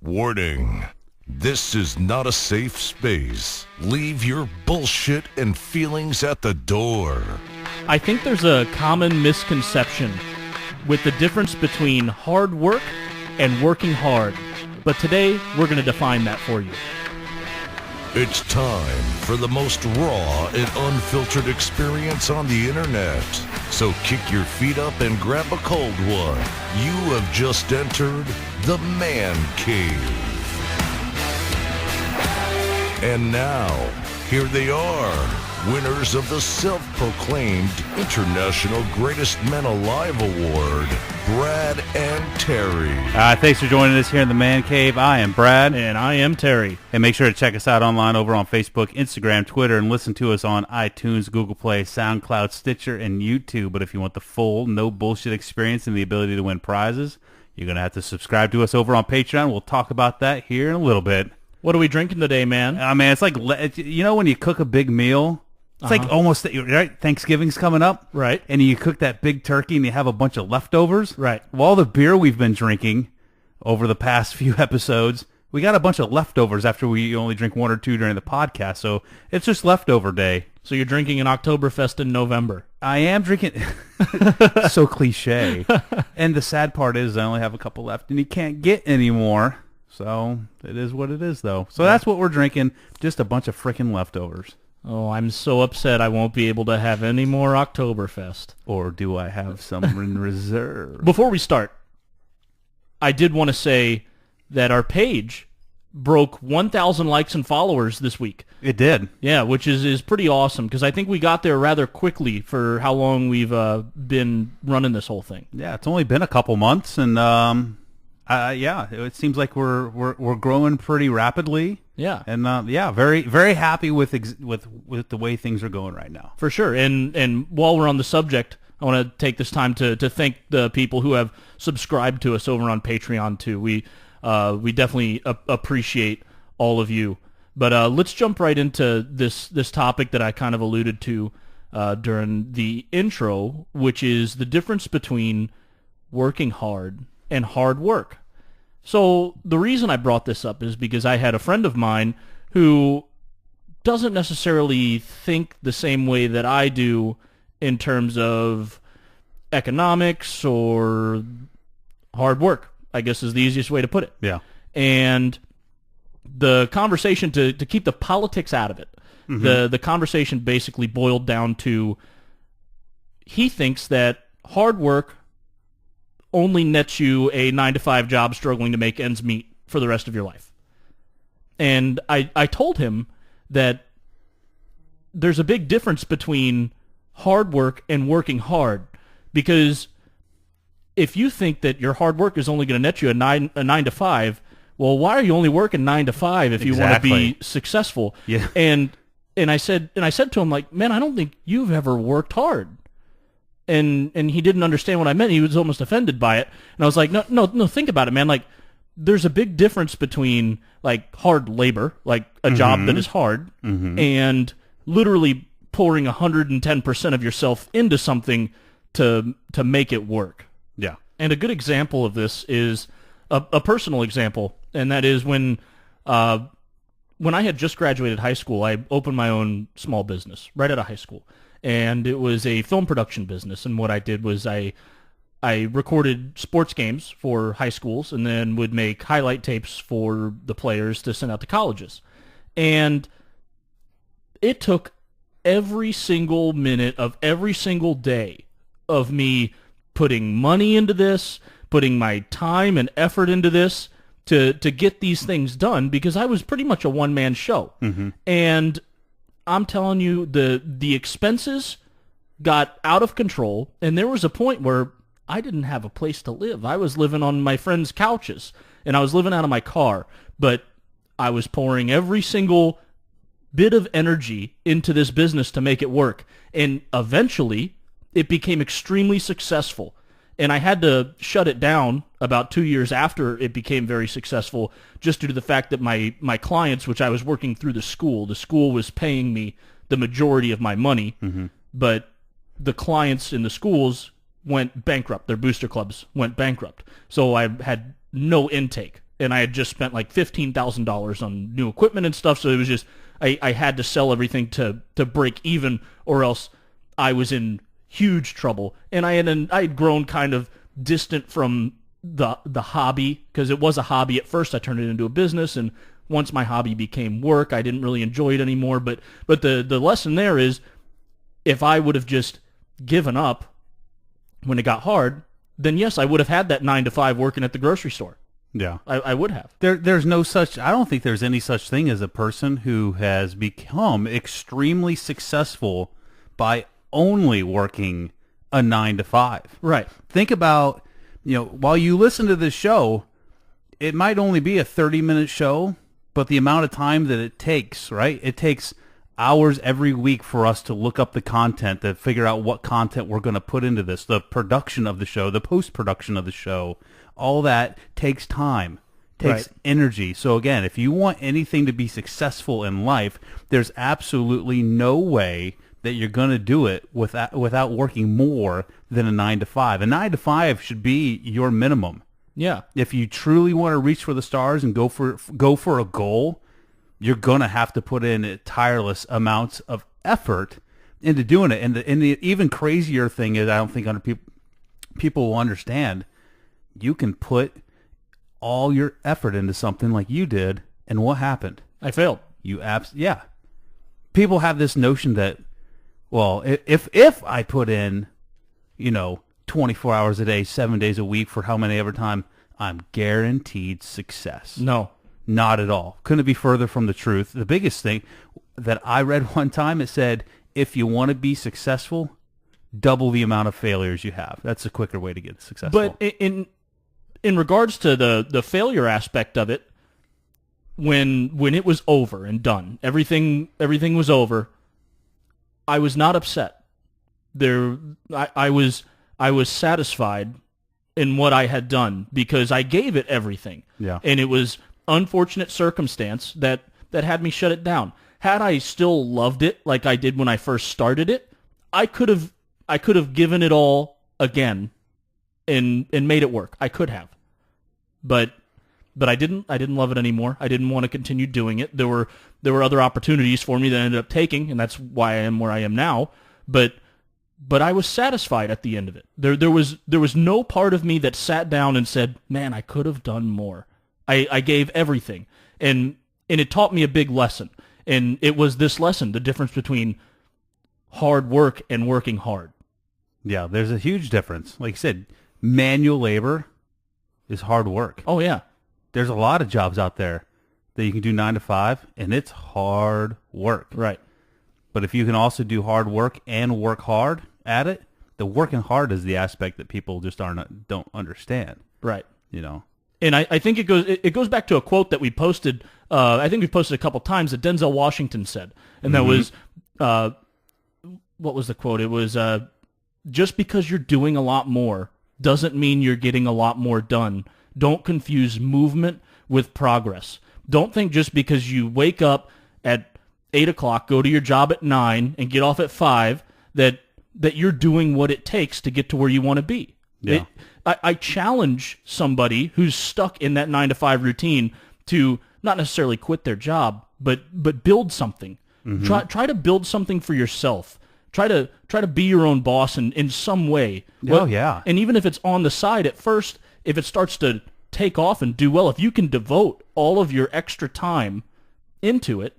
Warning. This is not a safe space. Leave your bullshit and feelings at the door. I think there's a common misconception with the difference between hard work and working hard. But today, we're going to define that for you. It's time for the most raw and unfiltered experience on the internet. So kick your feet up and grab a cold one. You have just entered the Man Cave. And now, here they are, winners of the self-proclaimed International Greatest Men Alive Award, Brad and Terry. Thanks for joining us here in the Man Cave. I am Brad. And I am Terry. And make sure to check us out online over on Facebook, Instagram, Twitter, and listen to us on iTunes, Google Play, SoundCloud, Stitcher, and YouTube. But if you want the full, no bullshit experience and the ability to win prizes, you're going to have to subscribe to us over on Patreon. We'll talk about that here in a little bit. What are we drinking today, man? Man, it's like, you know when you cook a big meal? It's like almost, right? Thanksgiving's coming up. Right. And you cook that big turkey and you have a bunch of leftovers. Right. Well, all the beer we've been drinking over the past few episodes, we got a bunch of leftovers after we only drink one or two during the podcast. So it's just leftover day. So you're drinking an Oktoberfest in November. I am drinking. So cliche. And the sad part is I only have a couple left and you can't get any more. So it is what it is, though. So that's what we're drinking, just a bunch of frickin' leftovers. Oh, I'm so upset I won't be able to have any more Oktoberfest. Or do I have some in reserve? Before we start, I did want to say that our page broke 1,000 likes and followers this week. It did. Yeah, which is pretty awesome, because I think we got there rather quickly for how long we've been running this whole thing. Yeah, it's only been a couple months, and yeah, it seems like we're growing pretty rapidly. Yeah, and yeah, very very happy with the way things are going right now. For sure. And while we're on the subject, I want to take this time to thank the people who have subscribed to us over on Patreon too. We definitely appreciate all of you. But let's jump right into this topic that I kind of alluded to during the intro, which is the difference between working hard and hard work. So the reason I brought this up is because I had a friend of mine who doesn't necessarily think the same way that I do in terms of economics or hard work, I guess is the easiest way to put it. Yeah. And the conversation, to keep the politics out of it, the conversation basically boiled down to, he thinks that hard work only nets you a 9-to-5 job struggling to make ends meet for the rest of your life. And I told him that there's a big difference between hard work and working hard, because if you think that your hard work is only going to net you a 9-to-5, well, why are you only working 9-to-5 if you want to be successful? Yeah. And I said to him, like, man, I don't think you've ever worked hard. And he didn't understand what I meant. He was almost offended by it. And I was like, no, think about it, man. Like, there's a big difference between, like, hard labor, like a job that is hard, and literally pouring 110% of yourself into something to make it work. Yeah. And a good example of this is a personal example, and that is when I had just graduated high school, I opened my own small business right out of high school. And it was a film production business. And what I did was I recorded sports games for high schools and then would make highlight tapes for the players to send out to colleges. And it took every single minute of every single day of me putting money into this, putting my time and effort into this to get these things done, because I was pretty much a one-man show. And I'm telling you, the expenses got out of control, and there was a point where I didn't have a place to live. I was living on my friends' couches, and I was living out of my car, but I was pouring every single bit of energy into this business to make it work, and eventually it became extremely successful. And I had to shut it down about 2 years after it became very successful, just due to the fact that my clients, which I was working through the school was paying me the majority of my money, but the clients in the schools went bankrupt. Their booster clubs went bankrupt. So I had no intake. and I had just spent like $15,000 on new equipment and stuff, so it was just I had to sell everything to break even, or else I was in huge trouble. And I had grown kind of distant from the hobby, because it was a hobby at first. I turned it into a business, and once my hobby became work, I didn't really enjoy it anymore. But the lesson there is, if I would have just given up when it got hard, then yes, I would have had that 9 to 5 working at the grocery store. Yeah. I would have. There's no such, I don't think there's any such thing as a person who has become extremely successful by only working a 9 to 5. Right. Think about, while you listen to this show, it might only be a 30-minute show, but the amount of time that it takes, right? It takes hours every week for us to look up the content, to figure out what content we're going to put into this, the production of the show, the post-production of the show. All that takes time, takes energy. So again, if you want anything to be successful in life, there's absolutely no way that you're going to do it without working more than a 9 to 5. A 9 to 5 should be your minimum. Yeah. If you truly want to reach for the stars and go for a goal, you're going to have to put in tireless amounts of effort into doing it. And the even crazier thing is, I don't think people will understand, you can put all your effort into something like you did, and what happened? I failed. Yeah. People have this notion that, well, if I put in, 24 hours a day, 7 days a week for how many ever time, I'm guaranteed success. No. Not at all. Couldn't be further from the truth. The biggest thing that I read one time, it said, if you want to be successful, double the amount of failures you have. That's a quicker way to get successful. But in regards to the failure aspect of it, when it was over and done, everything was over, I was not upset. I was satisfied in what I had done, because I gave it everything. Yeah. And it was unfortunate circumstance that had me shut it down. Had I still loved it like I did when I first started it, I could have given it all again and made it work. I could have. But I didn't love it anymore. I didn't want to continue doing it. There were other opportunities for me that I ended up taking, and that's why I am where I am now. But I was satisfied at the end of it. There was no part of me that sat down and said, "Man, I could have done more." I gave everything, and it taught me a big lesson. And it was this lesson, the difference between hard work and working hard. Yeah, there's a huge difference. Like you said, manual labor is hard work. Oh, yeah. There's a lot of jobs out there that you can do 9 to 5, and it's hard work. Right. But if you can also do hard work and work hard at it, the working hard is the aspect that people just don't understand. Right. And I think it goes back to a quote that we posted. I think we posted a couple times that Denzel Washington said, and that was, what was the quote? It was, just because you're doing a lot more doesn't mean you're getting a lot more done. Don't confuse movement with progress. Don't think just because you wake up at 8 o'clock, go to your job at 9, and get off at 5, that you're doing what it takes to get to where you want to be. Yeah. I challenge somebody who's stuck in that 9 to 5 routine to not necessarily quit their job, but build something. Mm-hmm. Try to build something for yourself. Try to be your own boss in some way. Oh, yeah. And even if it's on the side at first, if it starts to take off and do well, if you can devote all of your extra time into it,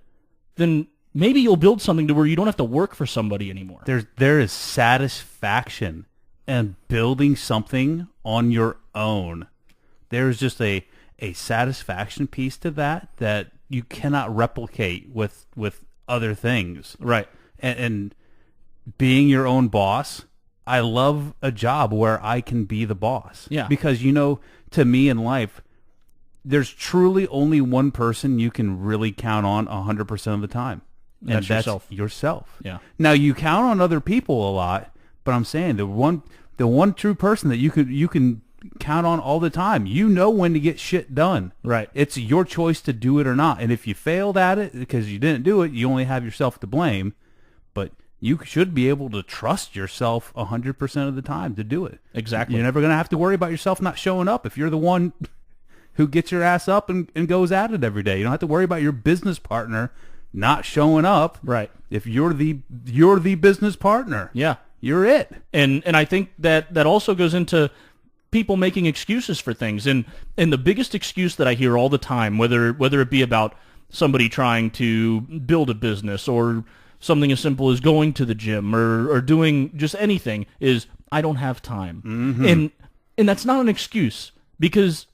then maybe you'll build something to where you don't have to work for somebody anymore. There is satisfaction in building something on your own. There's just a satisfaction piece to that you cannot replicate with other things. Right. And being your own boss, I love a job where I can be the boss. Yeah. Because, to me in life, there's truly only one person you can really count on 100% of the time. And that's yourself. Yeah. Now, you count on other people a lot, but I'm saying the one true person that you can count on all the time, when to get shit done. Right. It's your choice to do it or not. And if you failed at it because you didn't do it, you only have yourself to blame. But you should be able to trust yourself 100% of the time to do it. Exactly. You're never going to have to worry about yourself not showing up if you're the one who gets your ass up and goes at it every day. You don't have to worry about your business partner not showing up. Right. If you're the business partner. Yeah. You're it. And I think that also goes into people making excuses for things. And the biggest excuse that I hear all the time, whether it be about somebody trying to build a business or something as simple as going to the gym or doing just anything, is I don't have time. Mm-hmm. And that's not an excuse, because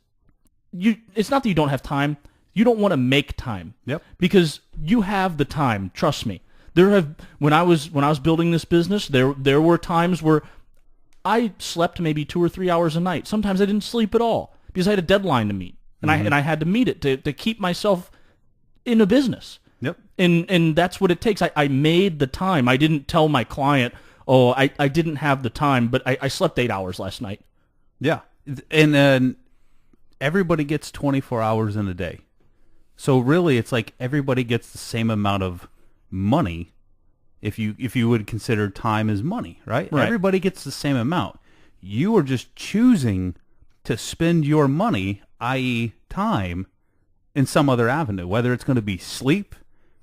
it's not that you don't have time. You don't want to make time. Yep. Because you have the time, trust me. When I was building this business, there were times where I slept maybe 2 or 3 hours a night. Sometimes I didn't sleep at all because I had a deadline to meet, and I had to meet it to keep myself in a business. Yep. And that's what it takes. I made the time. I didn't tell my client, oh, I didn't have the time, but I slept 8 hours last night. Yeah. And then everybody gets 24 hours in a day. So really it's like everybody gets the same amount of money if you would consider time as money, right? Everybody gets the same amount. You are just choosing to spend your money, i.e. time, in some other avenue, whether it's going to be sleep,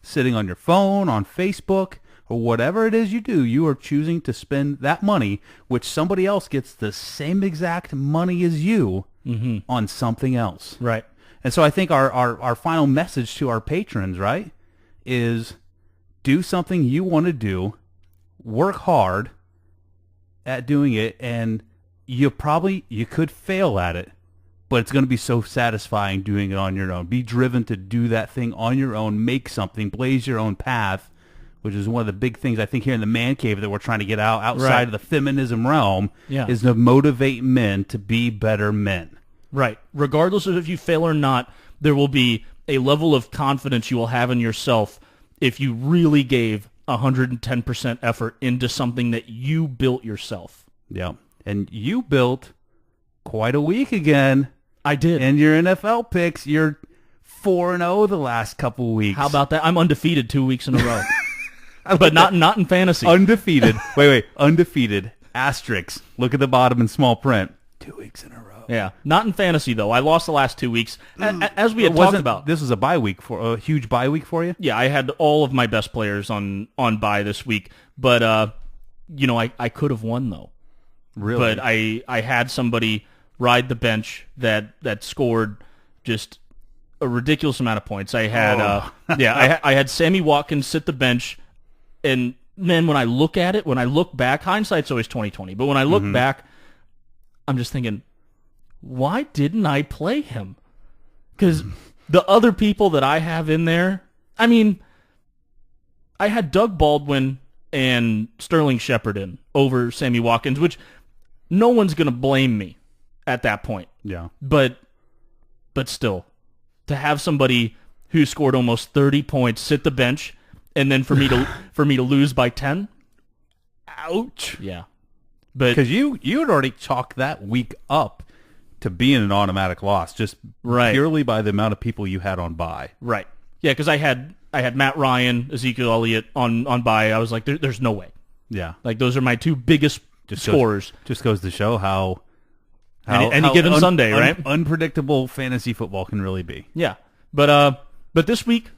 sitting on your phone, on Facebook, or whatever it is you do. You are choosing to spend that money, which somebody else gets the same exact money as you, on something else. Right. And so I think our final message to our patrons, right, is do something you want to do, work hard at doing it, and you could fail at it, but it's going to be so satisfying doing it on your own. Be driven to do that thing on your own, make something, blaze your own path, which is one of the big things I think here in the man cave that we're trying to get outside of the feminism realm, is to motivate men to be better men. Right. Regardless of if you fail or not, there will be a level of confidence you will have in yourself if you really gave 110% effort into something that you built yourself. Yeah. And you built quite a week again. I did. And your NFL picks, you're 4-0 the last couple weeks. How about that? I'm undefeated 2 weeks in a row. But not in fantasy. Undefeated. Wait. Undefeated. Asterisk. Look at the bottom in small print. 2 weeks in a row. Yeah. Not in fantasy, though. I lost the last 2 weeks. As we had talked about. This was a bye week, a huge bye week for you? Yeah, I had all of my best players on bye this week. But, I could have won, though. Really? But I had somebody ride the bench that scored just a ridiculous amount of points. I had I had Sammy Watkins sit the bench, and then when I look back, hindsight's always 20/20. But when I look back, I'm just thinking, why didn't I play him? Because the other people that I have in there, I mean, I had Doug Baldwin and Sterling Shepard in over Sammy Watkins, which no one's going to blame me at that point. Yeah. But still, to have somebody who scored almost 30 points sit the bench, and then for me to lose by 10, ouch. Yeah. But because you had already chalked that week up to being an automatic loss, just purely by the amount of people you had on bye. Right. Yeah, because I had Matt Ryan, Ezekiel Elliott on bye. I was like, there's no way. Yeah. Like, those are my two biggest scorers. Just goes to show how any given Sunday, right? Unpredictable fantasy football can really be. Yeah. But this week,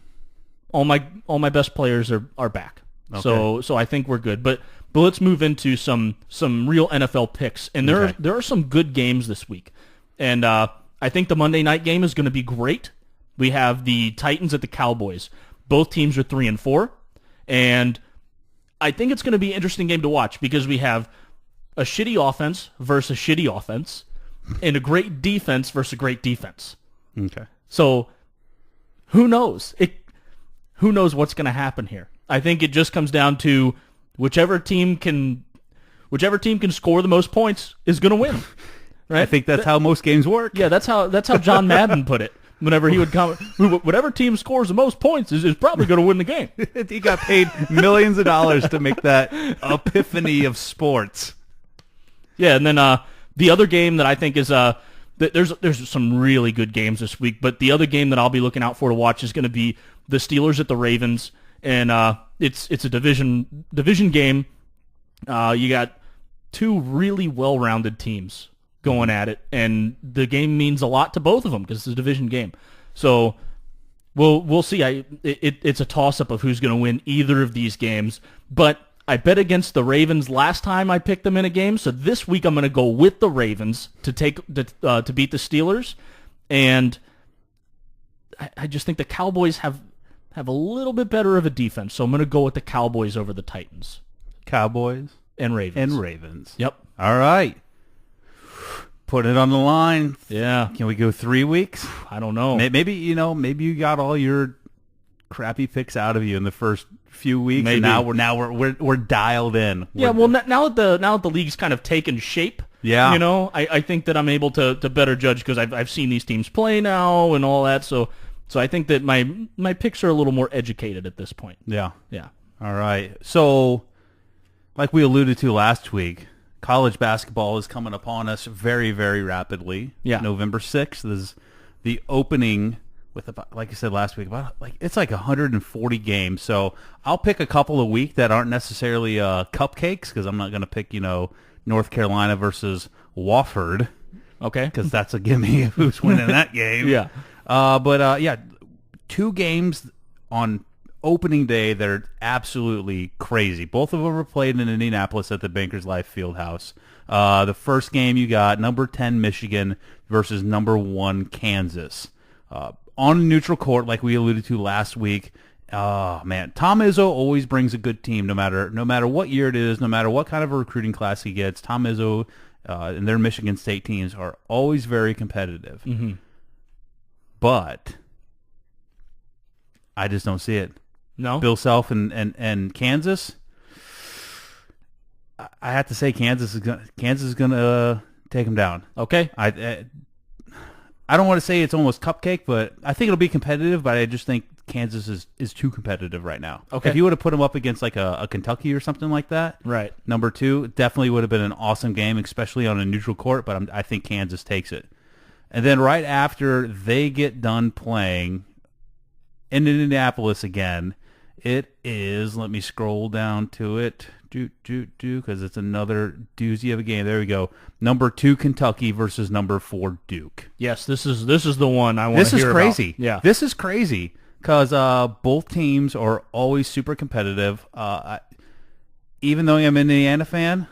all my best players are back. Okay. So I think we're good. But let's move into some real NFL picks. And there are some good games this week. And I think the Monday night game is going to be great. We have the Titans at the Cowboys. Both teams are 3-4. And I think it's going to be an interesting game to watch because we have a shitty offense versus a shitty offense and a great defense versus a great defense. Okay. So who knows? Who knows what's going to happen here? I think it just comes down to whichever team can score the most points is going to win. Right? I think that's how most games work. Yeah, that's how John Madden put it. Whenever he would come, whatever team scores the most points is probably going to win the game. He got paid millions of dollars to make that epiphany of sports. Yeah, and then the other game that I think is there's some really good games this week, but the other game that I'll be looking out for to watch is going to be the Steelers at the Ravens, and it's a division game. You got two really well-rounded teams. going at it, and the game means a lot to both of them because it's a division game. So we'll see. It's a toss-up of who's going to win either of these games, but I bet against the Ravens last time I picked them in a game, so this week I'm going to go with the Ravens to beat the Steelers, and I just think the Cowboys have a little bit better of a defense, so I'm going to go with the Cowboys over the Titans. Cowboys and Ravens. and Ravens. Yep. All right. Put it on the line. Yeah. Can we go 3 weeks? I don't know. Maybe you got all your crappy picks out of you in the first few weeks. Maybe. And now we're dialed in. Yeah. Well, now that the league's kind of taken shape. Yeah. I think that I'm able to better judge because I've seen these teams play now and all that. So I think that my picks are a little more educated at this point. Yeah. Yeah. All right. So, like we alluded to last week, college basketball is coming upon us very, very rapidly. Yeah. November 6th is the opening with, like I said last week, it's like 140 games. So I'll pick a couple a week that aren't necessarily cupcakes because I'm not going to pick, North Carolina versus Wofford. Okay. Because that's a gimme of who's winning that game. Yeah. But 2 games on opening day that are absolutely crazy. Both of them were played in Indianapolis at the Bankers Life Fieldhouse. The first game you got number 10 Michigan versus number 1 Kansas. On a neutral court, like we alluded to last week. Oh man, Tom Izzo always brings a good team, no matter what year it is, no matter what kind of a recruiting class he gets. Tom Izzo and their Michigan State teams are always very competitive. Mm-hmm. But I just don't see it. No? Bill Self and Kansas. I have to say Kansas is gonna take them down. Okay. I don't want to say it's almost cupcake, but I think it'll be competitive. But I just think Kansas is too competitive right now. Okay. If you would have put them up against like a Kentucky or something like that, Right. number 2 definitely would have been an awesome game, especially on a neutral court. But I think Kansas takes it. And then right after they get done playing in Indianapolis again, it is, let me scroll down to it, because it's another doozy of a game. There we go. Number 2 Kentucky versus number 4 Duke. Yes, this is the one I want to hear This is crazy. about. Yeah. This is crazy because both teams are always super competitive. Even though I'm an Indiana fan,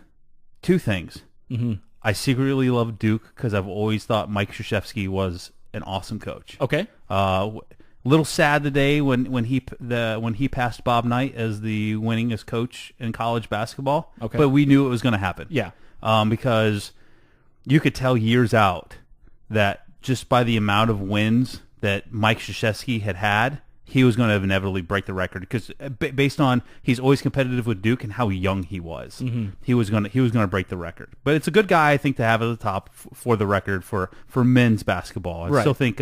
2 things. Mm-hmm. I secretly love Duke because I've always thought Mike Krzyzewski was an awesome coach. Okay. Little sad today when he passed Bob Knight as the winningest coach in college basketball. Okay. But we knew it was going to happen. Yeah. Because you could tell years out that just by the amount of wins that Mike Krzyzewski had, he was going to inevitably break the record. Because based on he's always competitive with Duke and how young he was, Mm-hmm. he was going to break the record. But it's a good guy, I think, to have at the top for the record for men's basketball. I Right. still think.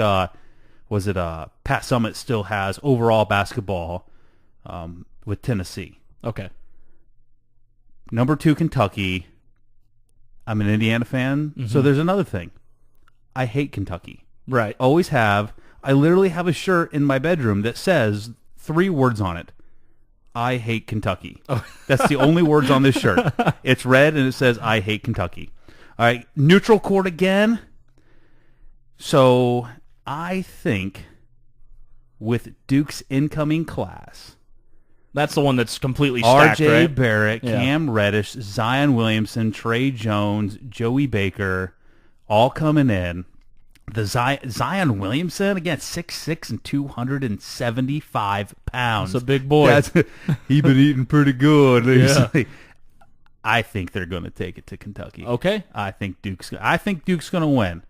Was it Pat Summitt still has overall basketball with Tennessee. Okay. Number 2 Kentucky. I'm an Indiana fan, so there's another thing. I hate Kentucky. Right. Always have. I literally have a shirt in my bedroom that says 3 words on it. I hate Kentucky. Oh. That's the only words on this shirt. It's red and it says I hate Kentucky. All right, neutral court again. So I think with Duke's incoming class, That's the one that's completely stacked, R.J. right? Barrett, Yeah. Cam Reddish, Zion Williamson, Trey Jones, Joey Baker, all coming in. The Zion Williamson, again, 6'6" and 275 pounds. That's a big boy. He's been eating pretty good. Yeah. I think they're going to take it to Kentucky. Okay. I think Duke's going to win.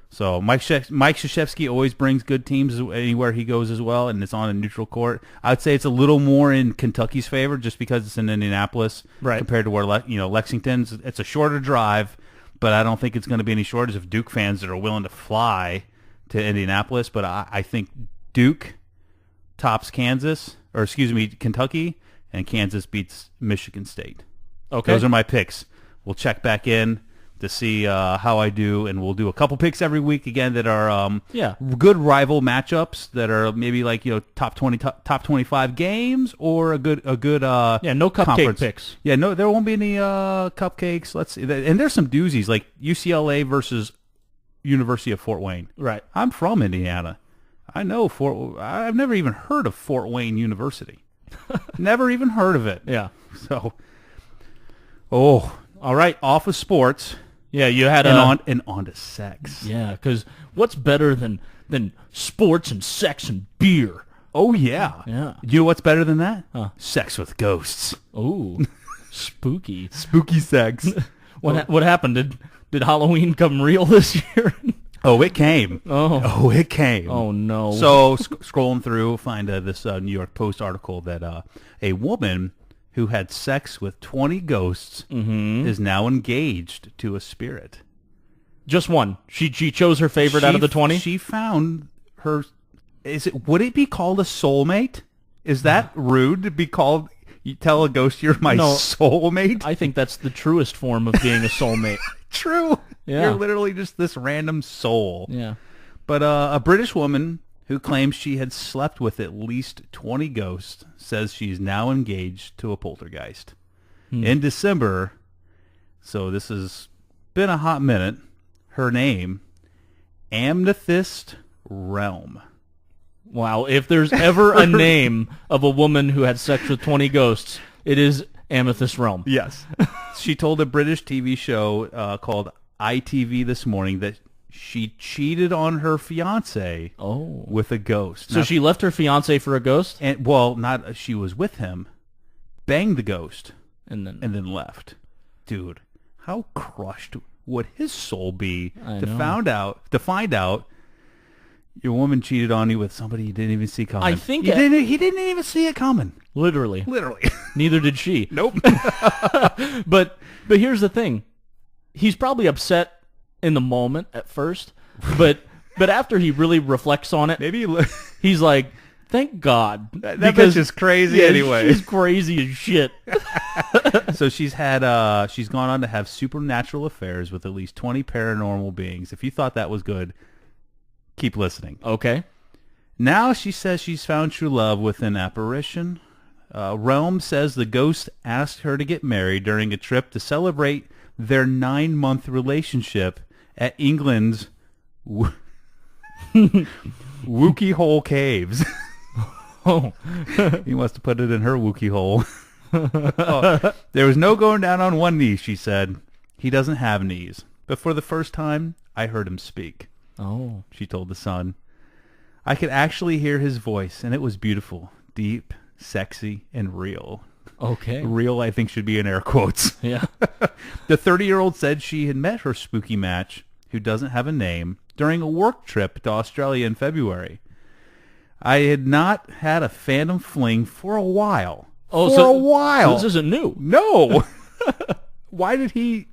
So Mike Krzyzewski always brings good teams anywhere he goes as well, and it's on a neutral court. I'd say it's a little more in Kentucky's favor just because it's in Indianapolis, right, compared to where Lexington's. It's a shorter drive, but I don't think it's going to be any shortage of Duke fans that are willing to fly to Indianapolis. But I think Duke tops Kentucky, and Kansas beats Michigan State. Okay. Those are my picks. We'll check back in to see how I do, and we'll do a couple picks every week again that are good rival matchups that are maybe like top 20, top 25 games, or a good no cupcake conference picks. Yeah, no, there won't be any cupcakes. Let's see, and there's some doozies like UCLA versus University of Fort Wayne. Right. I'm from Indiana. I know I've never even heard of Fort Wayne University. Never even heard of it. Yeah. So, all right, off of sports. Yeah, you had and on to sex. Yeah, because what's better than sports and sex and beer? Oh yeah. Yeah. You know what's better than that? Huh. Sex with ghosts. Oh, spooky. Spooky sex. What happened? Did Halloween come real this year? Oh, it came. Oh, it came. Oh no. So scrolling through, find this New York Post article that a woman who had sex with 20 ghosts is now engaged to a spirit. Just one. She chose her favorite out of the 20? She found her... Would it be called a soulmate? Is that rude to be called... You tell a ghost you're my soulmate? I think that's the truest form of being a soulmate. True. Yeah. You're literally just this random soul. Yeah. But a British woman who claims she had slept with at least 20 ghosts says she's now engaged to a poltergeist. In December, so this has been a hot minute, her name, Amethyst Realm. Wow, if there's ever a name of a woman who had sex with 20 ghosts, it is Amethyst Realm. Yes. She told a British TV show called ITV This Morning that she cheated on her fiance with a ghost. So she left her fiance for a ghost? And she was with him, banged the ghost, and then left. Dude, how crushed would his soul be to find out your woman cheated on you with somebody you didn't even see coming? I think he didn't even see it coming. Literally. Literally. Neither did she. Nope. But here's the thing. He's probably upset in the moment at first, but after he really reflects on it, maybe he's like, thank God. That bitch is crazy anyway. She's crazy as shit. So she's gone on to have supernatural affairs with at least 20 paranormal beings. If you thought that was good, keep listening. Okay. Now she says she's found true love with an apparition. Realm says the ghost asked her to get married during a trip to celebrate their 9-month relationship at England's Wookie Hole Caves. Oh. He wants to put it in her Wookie hole. There was no going down on one knee, she said. He doesn't have knees. But for the first time, I heard him speak. Oh. She told the Sun. I could actually hear his voice, and it was beautiful, deep, sexy, and real. Okay. Real, I think, should be in air quotes. Yeah. The 30-year-old said she had met her spooky match, who doesn't have a name, during a work trip to Australia in February. I had not had a phantom fling for a while. A while. This isn't new. No. Why did he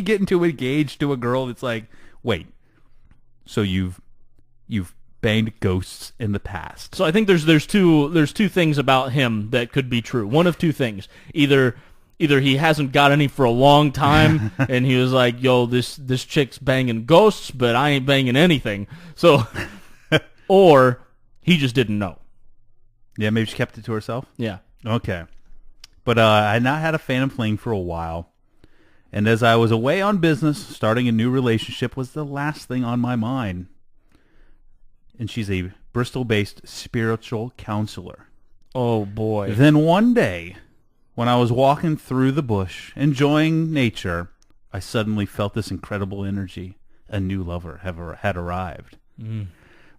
get into engaged to a girl that's like, wait, so you've banged ghosts in the past? So I think there's two things about him that could be true. One of two things. Either he hasn't got any for a long time and he was like, yo, this chick's banging ghosts, but I ain't banging anything. So or he just didn't know. Yeah, maybe she kept it to herself? Yeah. Okay. But I had not had a phantom fling for a while. And as I was away on business, starting a new relationship was the last thing on my mind. And she's a Bristol-based spiritual counselor. Oh, boy. Then one day, when I was walking through the bush, enjoying nature, I suddenly felt this incredible energy. A new lover had arrived.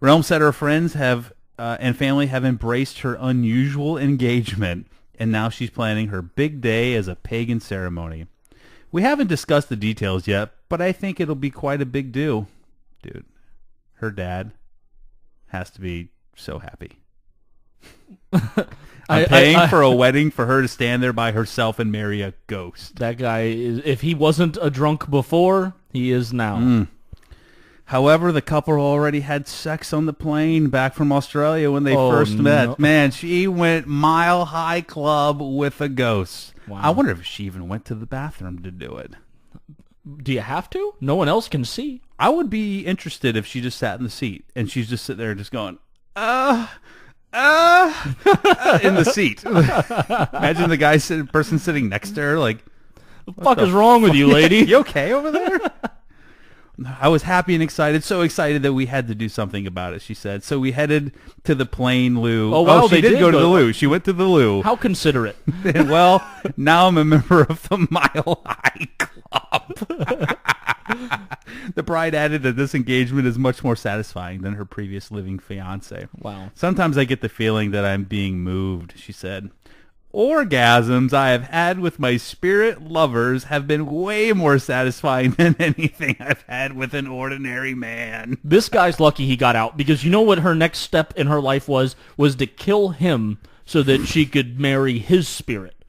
Realm said her friends and family have embraced her unusual engagement, and now she's planning her big day as a pagan ceremony. We haven't discussed the details yet, but I think it'll be quite a big deal. Dude, her dad has to be so happy. I'm paying for a wedding for her to stand there by herself and marry a ghost. That guy is, if he wasn't a drunk before, he is now. However, the couple already had sex on the plane back from Australia when they first met. Man, she went Mile High Club with a ghost. Wow. I wonder if she even went to the bathroom to do it. Do you have to? No one else can see. I would be interested if she just sat in the seat and she's just sitting there just going, in the seat. Imagine the person sitting next to her like, What the fuck is wrong with you, lady? You okay over there? I was happy and excited, so excited that we had to do something about it, she said. So we headed to the Plain Loo. Oh, wow, she they did go to the loo. She went to the loo. How considerate. Well, now I'm a member of the Mile High Club. The bride added that this engagement is much more satisfying than her previous living fiance. Wow. Sometimes I get the feeling that I'm being moved, she said. Orgasms I have had with my spirit lovers have been way more satisfying than anything I've had with an ordinary man. This guy's lucky he got out, because you know what her next step in her life was to kill him so that she could marry his spirit.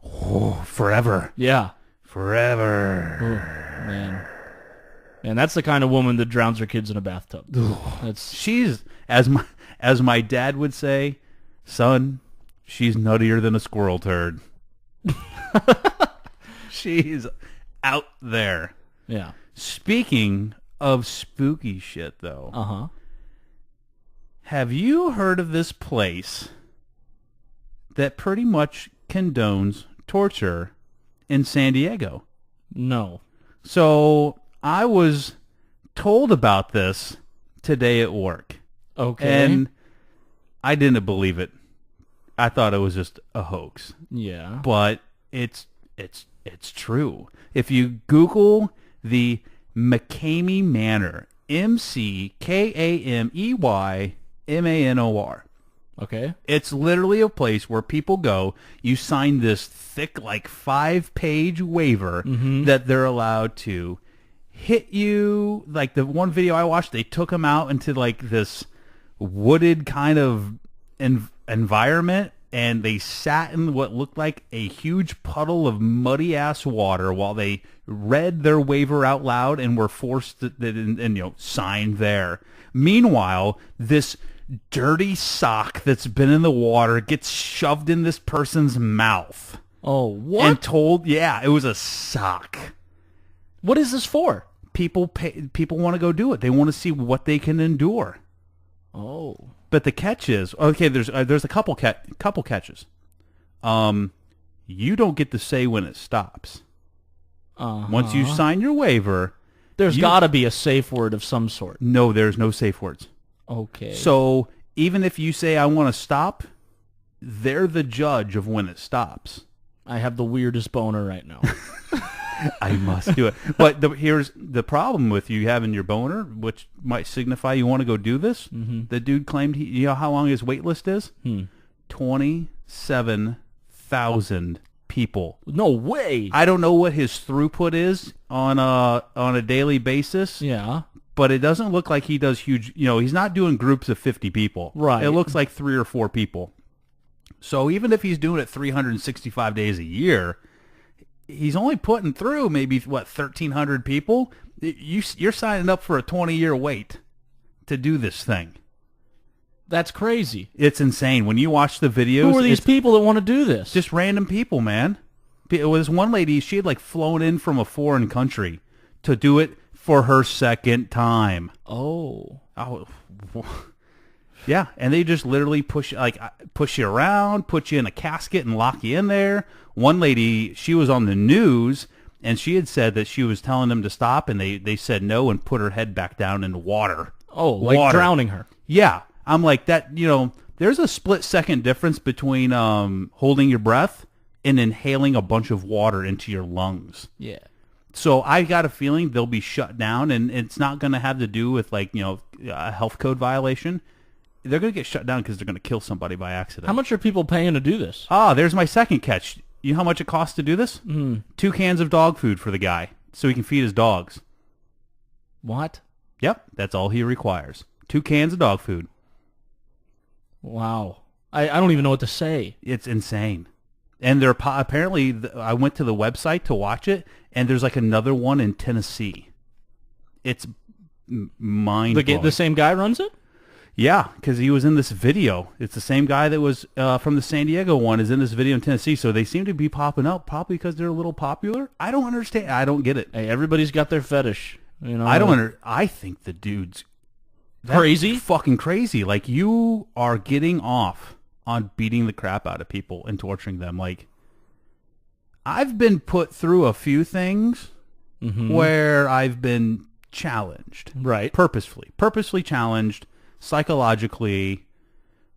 Oh, forever. Yeah. Forever. Oh, man. And that's the kind of woman that drowns her kids in a bathtub. She's, as my dad would say, son, she's nuttier than a squirrel turd. She's out there. Yeah. Speaking of spooky shit, though. Uh-huh. Have you heard of this place that pretty much condones torture in San Diego? No. So I was told about this today at work. Okay. And I didn't believe it. I thought it was just a hoax. Yeah. But it's true. If you Google the McCamey Manor, McKameyManor, Okay. it's literally a place where people go. You sign this thick, like 5-page waiver that they're allowed to hit you. Like the one video I watched, they took them out into like this wooded kind of environment, and they sat in what looked like a huge puddle of muddy ass water while they read their waiver out loud and were forced to sign there. Meanwhile, this dirty sock that's been in the water gets shoved in this person's mouth. Oh, what? And told, yeah, it was a sock. What is this for? People want to go do it. They want to see what they can endure. Oh. But the catch is, okay, there's a couple catches. You don't get to say when it stops. Once you sign your waiver, There's got to be a safe word of some sort. no, there's no safe words. Okay. So even if you say I want to stop, they're the judge of when it stops. I have the weirdest boner right now. I must do it. But here's the problem with you having your boner, which might signify you want to go do this. The dude claimed you know how long his wait list is? 27,000 people. No way. I don't know what his throughput is on a daily basis. Yeah. But it doesn't look like he does huge, he's not doing groups of 50 people. Right. It looks like 3 or 4 people. So even if he's doing it 365 days a year, he's only putting through maybe, 1,300 people? You're signing up for a 20-year wait to do this thing. That's crazy. It's insane. When you watch the videos... Who are these people that want to do this? Just random people, man. It was one lady, she had flown in from a foreign country to do it for her second time. Oh. Yeah, and they just literally push you around, put you in a casket and lock you in there. One lady, she was on the news, and she had said that she was telling them to stop, and they said no and put her head back down in water. Oh, like Water. drowning her. Yeah, I'm like that, there's a split-second difference between holding your breath and inhaling a bunch of water into your lungs. Yeah. So I got a feeling they'll be shut down, and it's not going to have to do with a health code violation. They're going to get shut down because they're going to kill somebody by accident. How much are people paying to do this? There's my second catch. You know how much it costs to do this? 2 cans of dog food for the guy so he can feed his dogs. What? Yep, that's all he requires. 2 cans of dog food. Wow. I don't even know what to say. It's insane. And they're apparently, I went to the website to watch it, and there's another one in Tennessee. It's mind-blowing. The same guy runs it? Yeah, because he was in this video. It's the same guy that was from the San Diego one is in this video in Tennessee. So they seem to be popping up, probably because they're a little popular. I don't understand. I don't get it. Hey, everybody's got their fetish. You know, I think the dude's crazy, fucking crazy. Like, you are getting off on beating the crap out of people and torturing them. Like, I've been put through a few things where I've been challenged, right? Purposefully challenged. Psychologically,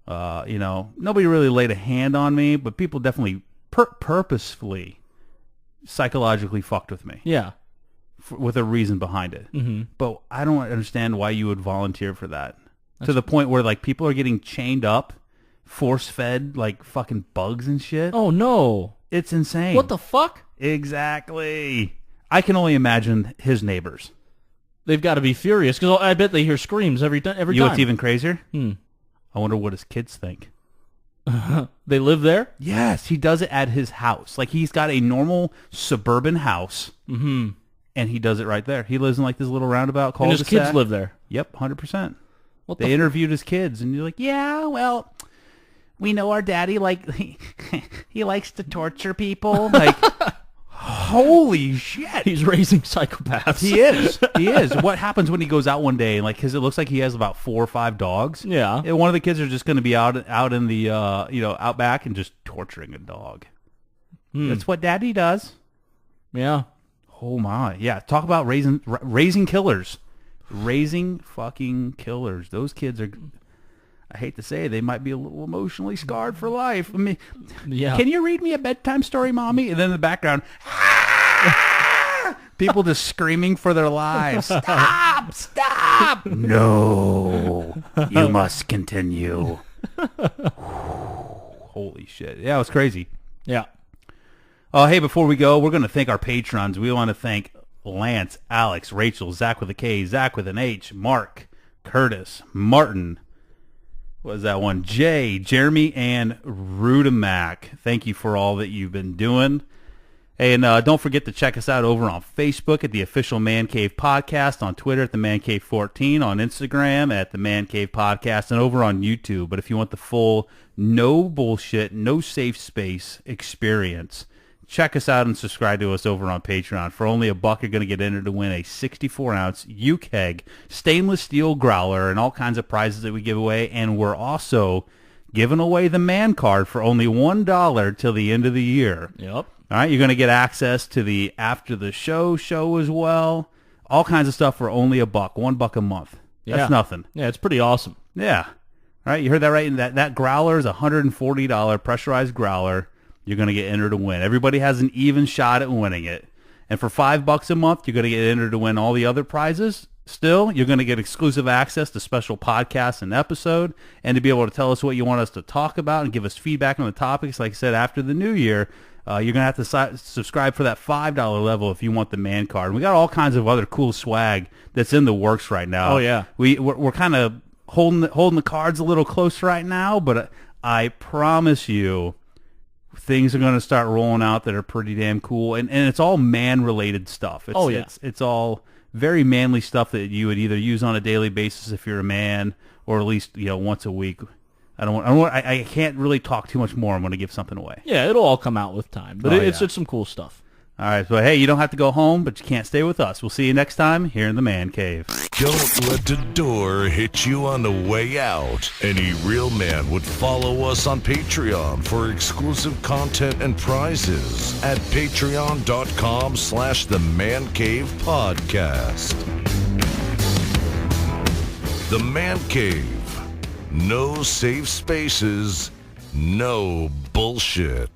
nobody really laid a hand on me, but people definitely purposefully, psychologically fucked with me. Yeah. With a reason behind it. Mm-hmm. But I don't understand why you would volunteer for that. To the point where, like, people are getting chained up, force-fed, like, fucking bugs and shit. Oh, no. It's insane. What the fuck? Exactly. I can only imagine his neighbors. They've got to be furious, because I bet they hear screams every time. You know what's even crazier? I wonder what his kids think. They live there? Yes, he does it at his house. Like, he's got a normal suburban house, and he does it right there. He lives in, like, this little roundabout called. And his kids live there? Yep, 100%. They interviewed his kids, and you're like, yeah, well, we know our daddy, like, he likes to torture people. Like, holy shit. He's raising psychopaths. He is. What happens when he goes out one day and, like, because it looks like he has about 4 or 5 dogs. Yeah. And one of the kids are just going to be out in the out back and just torturing a dog. That's what daddy does. Yeah. Oh my. Yeah. Talk about raising killers. Raising fucking killers. Those kids are, I hate to say, they might be a little emotionally scarred for life. I mean, yeah. Can you read me a bedtime story, Mommy? And then in the background, people just screaming for their lives. Stop! No, you must continue. Holy shit. Yeah, it was crazy. Yeah. Hey, before we go, we're going to thank our patrons. We want to thank Lance, Alex, Rachel, Zach with a K, Zach with an H, Mark, Curtis, Martin, what was that one? Jay, Jeremy, and Rudamac. Thank you for all that you've been doing. Hey, and don't forget to check us out over on Facebook at the official Man Cave Podcast, on Twitter at the Man Cave 14, on Instagram at the Man Cave Podcast, and over on YouTube. But if you want the full, no bullshit, no safe space experience, check us out and subscribe to us over on Patreon. For only $1, you're going to get entered to win a 64-ounce U-Keg stainless steel growler and all kinds of prizes that we give away. And we're also giving away the man card for only $1 till the end of the year. Yep. All right, you're going to get access to the after the show as well. All kinds of stuff for only $1, $1 a month. That's nothing. Yeah, it's pretty awesome. Yeah. All right, you heard that right? And that growler is a $140 pressurized growler. You're going to get entered to win. Everybody has an even shot at winning it. And for $5 a month, you're going to get entered to win all the other prizes. Still, you're going to get exclusive access to special podcasts and episode, and to be able to tell us what you want us to talk about and give us feedback on the topics. Like I said, after the new year, you're going to have to subscribe for that $5 level if you want the man card. And we got all kinds of other cool swag that's in the works right now. Oh, yeah. We're kind of holding the cards a little close right now, but I promise you, things are going to start rolling out that are pretty damn cool, and it's all man-related stuff. It's all very manly stuff that you would either use on a daily basis if you're a man, or at least once a week. I can't really talk too much more. I'm going to give something away. Yeah, it'll all come out with time, but it's some cool stuff. All right, so hey, you don't have to go home, but you can't stay with us. We'll see you next time here in the Man Cave. Don't let the door hit you on the way out. Any real man would follow us on Patreon for exclusive content and prizes at patreon.com/The Man Cave Podcast. The Man Cave. No safe spaces, no bullshit.